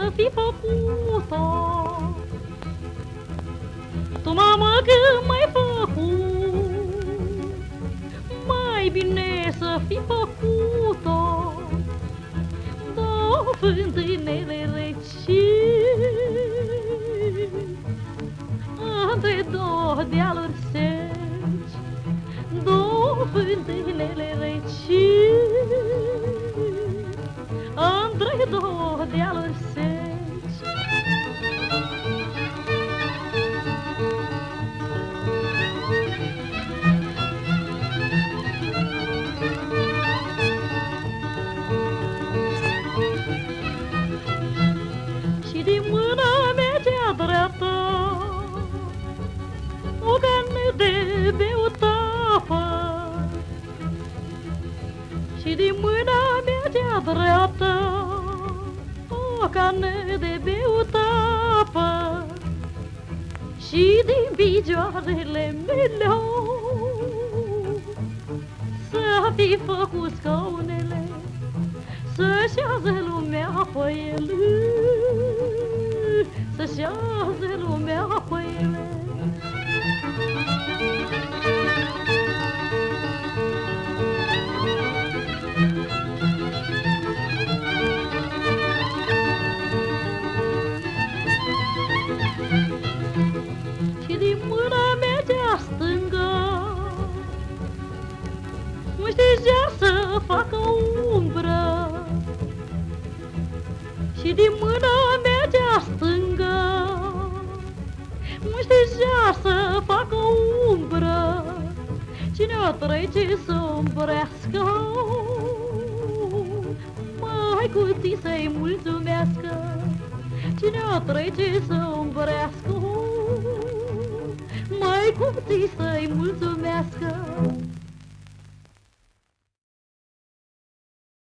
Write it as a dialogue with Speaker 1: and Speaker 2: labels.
Speaker 1: să fi făcut-o. Tu, mamă, când m-ai făcut, mai bine să fi făcut-o. Două fântânele reci între două dealuri seci, două fântânele reci între două dealuri seci. Și din mâna mea cea dreaptă o cană de beută apă, și din mâna mea cea dreaptă o cană de beută apă, și din picioarele mele să fi făcut scaunele, să-și așeze lumea pe ele, să-și așeze lumea pe ele. Și din mâna mea cea stângă nu știa să facă umbră, și din mâna mea cea stângă nu știa să facă umbră. Cine o trece să umbrească, măicuții să-i mulțumească. Cine o trece să umbrească, măicuții să-i mulțumească.